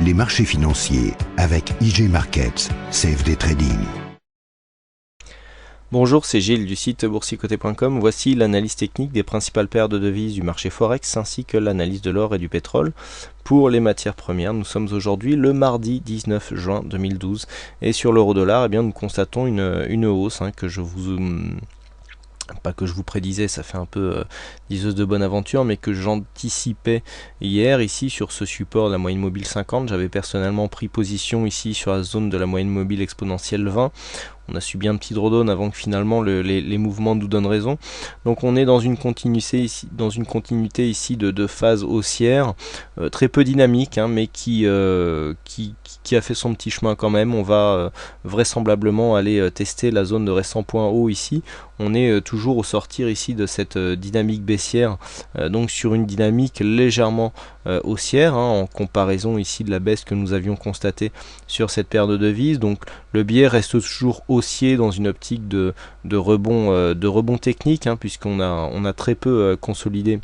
les marchés financiers avec IG Markets, CFD Trading. Bonjour, c'est Gilles du site boursicoté.com. Voici l'analyse technique des principales paires de devises du marché Forex ainsi que l'analyse de l'or et du pétrole. Pour les matières premières, nous sommes aujourd'hui le mardi 19 juin 2012 et sur l'euro-dollar, nous constatons une hausse que je vous... Pas que je vous prédisais, ça fait un peu diseuse de bonne aventure, mais que j'anticipais hier ici sur ce support de la moyenne mobile 50. J'avais personnellement pris position ici sur la zone de la moyenne mobile exponentielle 20. On a subi un petit drawdown avant que finalement les mouvements nous donnent raison. Donc on est dans une continuité ici, de phase haussière, très peu dynamique, mais qui a fait son petit chemin quand même. On va vraisemblablement aller tester la zone de récent point haut ici. On est toujours au sortir ici de cette dynamique baissière, donc sur une dynamique légèrement haussière, en comparaison ici de la baisse que nous avions constatée sur cette paire de devises. Donc le biais reste toujours haussier dans une optique de rebond technique, puisqu'on a très peu consolidé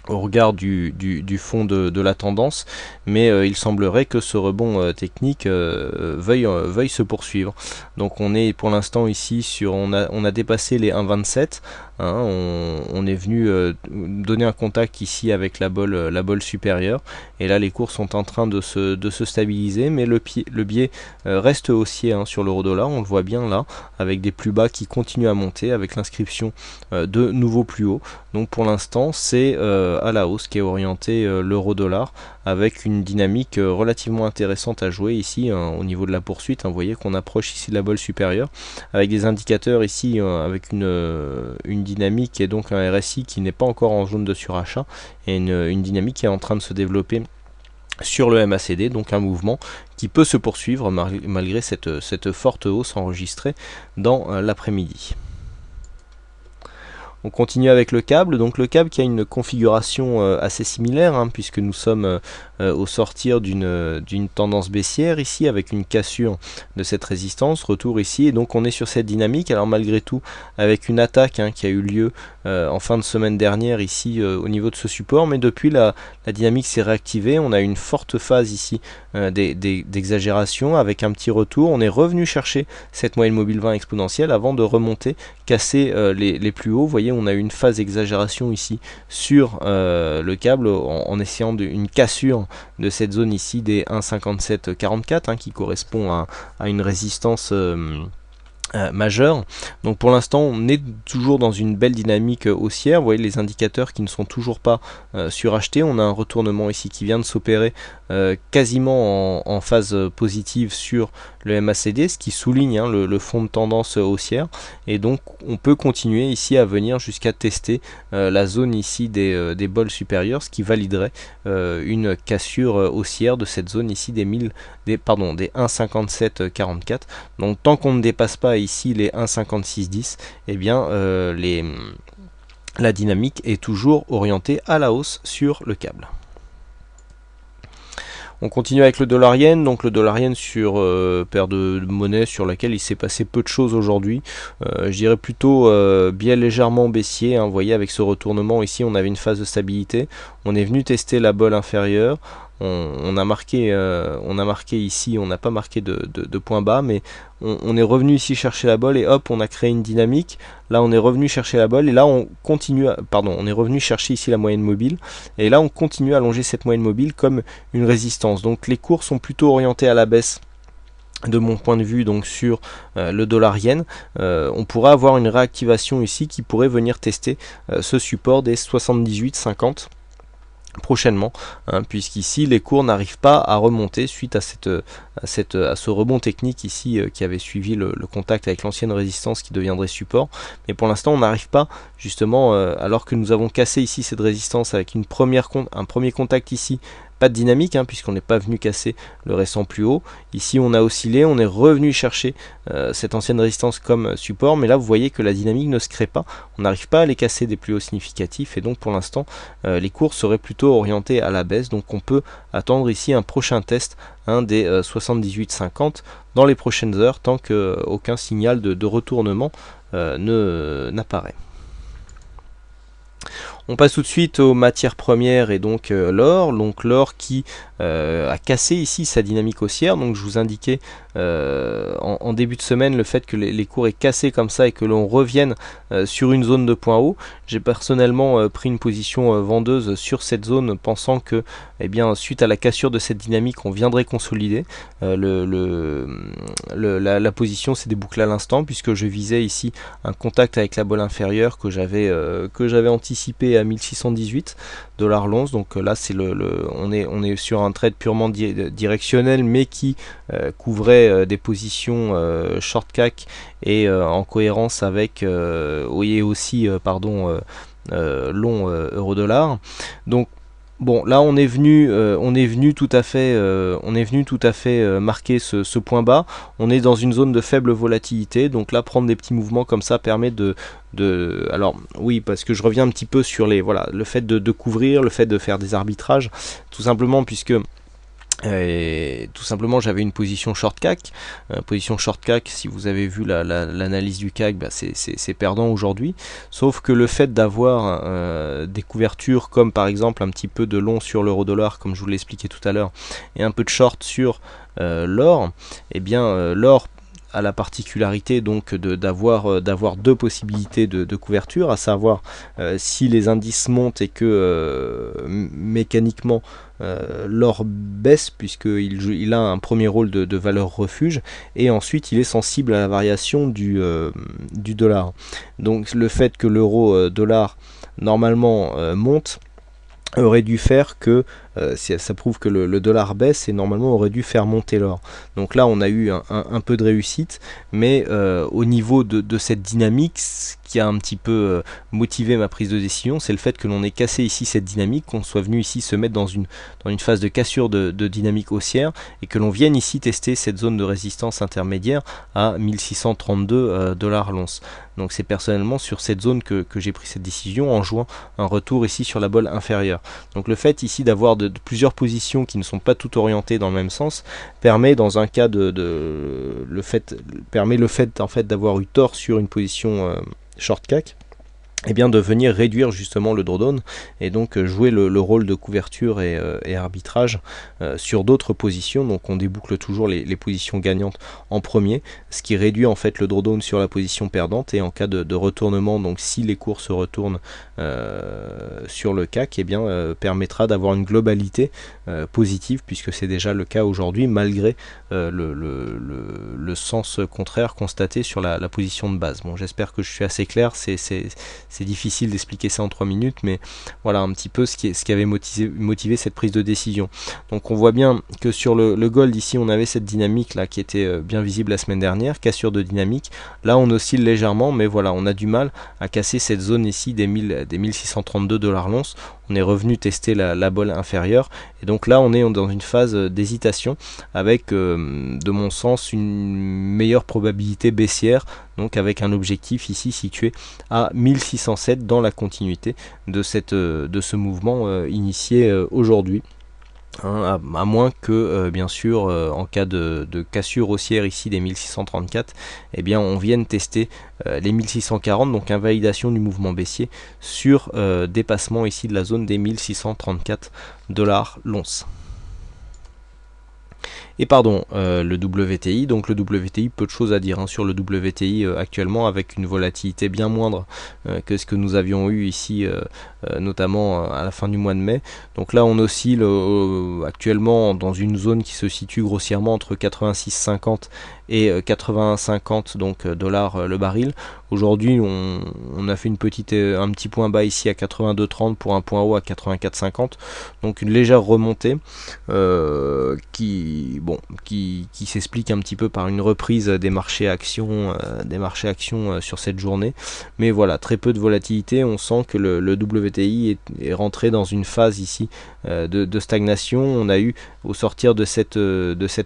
au regard du fond de la tendance, mais il semblerait que ce rebond technique veuille se poursuivre. Donc on est pour l'instant ici sur, on a dépassé les 1,27. On est venu donner un contact ici avec la bolle supérieure, et là les cours sont en train de se stabiliser, mais le biais reste haussier sur l'euro-dollar. On le voit bien là, avec des plus bas qui continuent à monter, avec l'inscription de nouveaux plus hauts. Donc pour l'instant c'est à la hausse qui est orienté l'euro-dollar, avec une dynamique relativement intéressante à jouer ici au niveau de la poursuite. Vous voyez qu'on approche ici de la bolle supérieure, avec des indicateurs ici avec une dynamique et donc un RSI qui n'est pas encore en zone de surachat, et une dynamique qui est en train de se développer sur le MACD, donc un mouvement qui peut se poursuivre malgré cette forte hausse enregistrée dans l'après-midi. On continue avec le câble, donc le câble qui a une configuration assez similaire, puisque nous sommes au sortir d'une tendance baissière ici, avec une cassure de cette résistance, retour ici, et donc on est sur cette dynamique. Alors malgré tout, avec une attaque qui a eu lieu en fin de semaine dernière ici au niveau de ce support, mais depuis la dynamique s'est réactivée. On a une forte phase ici d'exagération avec un petit retour. On est revenu chercher cette moyenne mobile 20 exponentielle avant de remonter, casser les plus hauts. Vous voyez, on a eu une phase d'exagération ici sur le câble en essayant une cassure de cette zone ici des 1,5744 qui correspond à une résistance majeure. Donc pour l'instant on est toujours dans une belle dynamique haussière. Vous voyez les indicateurs qui ne sont toujours pas surachetés. On a un retournement ici qui vient de s'opérer quasiment en phase positive sur le MACD, ce qui souligne le fond de tendance haussière, et donc on peut continuer ici à venir jusqu'à tester la zone ici des bols supérieurs, ce qui validerait une cassure haussière de cette zone ici des 1,5744. Donc tant qu'on ne dépasse pas ici les 1,5610, la dynamique est toujours orientée à la hausse sur le câble. On continue avec le dollar-yen, donc le dollar-yen sur paire de monnaie sur laquelle il s'est passé peu de choses aujourd'hui. Je dirais plutôt biais légèrement baissier. Vous voyez, avec ce retournement ici, on avait une phase de stabilité. On est venu tester la bolle inférieure. On a marqué ici, on n'a pas marqué de point bas, mais on est revenu ici chercher la bolle et hop, on a créé une dynamique. Là on est revenu chercher la bolle et là on continue, on est revenu chercher ici la moyenne mobile, et là on continue à allonger cette moyenne mobile comme une résistance. Donc les cours sont plutôt orientés à la baisse de mon point de vue, donc sur le dollar yen. On pourrait avoir une réactivation ici qui pourrait venir tester ce support des 78,50 prochainement, puisqu'ici les cours n'arrivent pas à remonter suite à ce rebond technique ici qui avait suivi le contact avec l'ancienne résistance qui deviendrait support. Mais pour l'instant on n'arrive pas, justement, alors que nous avons cassé ici cette résistance avec un premier contact ici. Pas de dynamique, puisqu'on n'est pas venu casser le récent plus haut. Ici on a oscillé, on est revenu chercher cette ancienne résistance comme support, mais là vous voyez que la dynamique ne se crée pas, on n'arrive pas à les casser des plus hauts significatifs, et donc pour l'instant les cours seraient plutôt orientés à la baisse. Donc on peut attendre ici un prochain test des 78,50 dans les prochaines heures, tant qu'aucun signal de retournement n'apparaît. On passe tout de suite aux matières premières et donc l'or. Donc l'or qui a cassé ici sa dynamique haussière. Donc je vous indiquais en début de semaine le fait que les cours aient cassé comme ça et que l'on revienne sur une zone de point haut. J'ai personnellement pris une position vendeuse sur cette zone, pensant que eh bien, suite à la cassure de cette dynamique, on viendrait consolider. La position s'est débouclée à l'instant, puisque je visais ici un contact avec la bolle inférieure que j'avais anticipé à 1618 $ l'once. Donc là c'est on est sur un trade purement directionnel, mais qui couvrait des positions short CAC et en cohérence avec aussi long euro-dollar. Donc bon, là on est venu tout à fait marquer ce point bas. On est dans une zone de faible volatilité, donc là prendre des petits mouvements comme ça permet alors oui, parce que je reviens un petit peu sur le fait de couvrir, le fait de faire des arbitrages, tout simplement puisque j'avais une position short CAC. Si vous avez vu l'analyse du CAC, c'est perdant aujourd'hui. Sauf que le fait d'avoir des couvertures comme par exemple un petit peu de long sur l'euro-dollar, comme je vous l'ai expliqué tout à l'heure, et un peu de short sur l'or, et bien l'or a la particularité donc d'avoir deux possibilités de couverture, à savoir si les indices montent et que mécaniquement l'or baisse, puisqu'il a un premier rôle de valeur refuge, et ensuite il est sensible à la variation du dollar. Donc le fait que l'euro dollar normalement monte aurait dû faire que ça prouve que le dollar baisse, et normalement aurait dû faire monter l'or. Donc là on a eu un peu de réussite, mais au niveau de cette dynamique, ce qui a un petit peu motivé ma prise de décision, c'est le fait que l'on ait cassé ici cette dynamique, qu'on soit venu ici se mettre dans une phase de cassure de dynamique haussière, et que l'on vienne ici tester cette zone de résistance intermédiaire à 1632 $ l'once. Donc c'est personnellement sur cette zone que j'ai pris cette décision, en jouant un retour ici sur la bolle inférieure. Donc le fait ici d'avoir de plusieurs positions qui ne sont pas toutes orientées dans le même sens permet, dans un cas le fait en fait d'avoir eu tort sur une position short CAC, et bien de venir réduire justement le drawdown, et donc jouer le rôle de couverture et arbitrage sur d'autres positions. Donc on déboucle toujours les positions gagnantes en premier, ce qui réduit en fait le drawdown sur la position perdante, et en cas de retournement, donc si les cours se retournent sur le CAC, et bien permettra d'avoir une globalité positive, puisque c'est déjà le cas aujourd'hui, malgré le sens contraire constaté sur la position de base. Bon, j'espère que je suis assez clair. C'est difficile d'expliquer ça en 3 minutes, mais voilà un petit peu ce qui avait motivé cette prise de décision. Donc on voit bien que sur le gold ici, on avait cette dynamique là qui était bien visible la semaine dernière, cassure de dynamique. Là on oscille légèrement, mais voilà, on a du mal à casser cette zone ici des 1632 $ l'once. On est revenu tester la bolle inférieure, et donc là on est dans une phase d'hésitation, avec de mon sens une meilleure probabilité baissière, donc avec un objectif ici situé à 1607 dans la continuité de ce mouvement initié aujourd'hui. À moins que bien sûr en cas de cassure haussière ici des 1634, eh bien on vienne tester les 1640, donc invalidation du mouvement baissier sur dépassement ici de la zone des 1634 $ l'once. Et pardon, le WTI, donc le WTI, peu de choses à dire sur le WTI actuellement, avec une volatilité bien moindre que ce que nous avions eu ici, notamment à la fin du mois de mai. Donc là on oscille actuellement dans une zone qui se situe grossièrement entre 86,50 et 81,50 donc dollars le baril. Aujourd'hui on a fait un petit point bas ici à 82,30 pour un point haut à 84,50, donc une légère remontée qui s'explique un petit peu par une reprise des marchés actions sur cette journée. Mais voilà, très peu de volatilité. On sent que le WTI est rentré dans une phase ici de stagnation. On a eu, au sortir de cette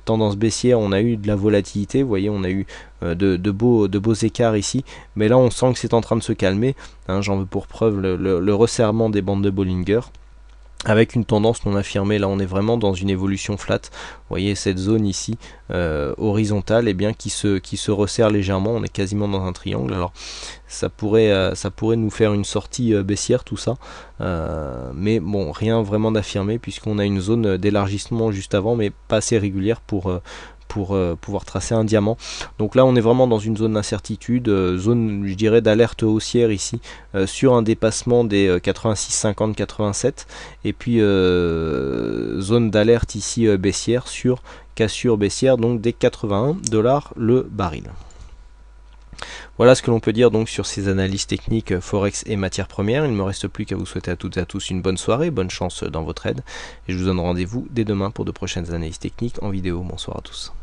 tendance baissière, on a eu de la volatilité. Vous voyez, on a eu de beaux écarts ici, mais là on sent que c'est en train de se calmer. J'en veux pour preuve le resserrement des bandes de Bollinger. avec une tendance non affirmée. Là on est vraiment dans une évolution flat. Vous voyez cette zone ici horizontale, et bien qui se resserre légèrement. On est quasiment dans un triangle. Alors ça pourrait nous faire une sortie baissière tout ça, mais bon, rien vraiment d'affirmé, puisqu'on a une zone d'élargissement juste avant, mais pas assez régulière pour pouvoir tracer un diamant. Donc là on est vraiment dans une zone d'incertitude, zone je dirais d'alerte haussière ici, sur un dépassement des 86,50-87, et puis zone d'alerte ici baissière sur cassure baissière, donc des 81 $ le baril. Voilà ce que l'on peut dire donc sur ces analyses techniques Forex et matières premières. Il ne me reste plus qu'à vous souhaiter à toutes et à tous une bonne soirée, bonne chance dans votre aide, et je vous donne rendez-vous dès demain pour de prochaines analyses techniques en vidéo. Bonsoir à tous.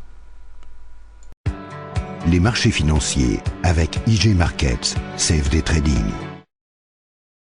Les marchés financiers avec IG Markets, CFD Trading.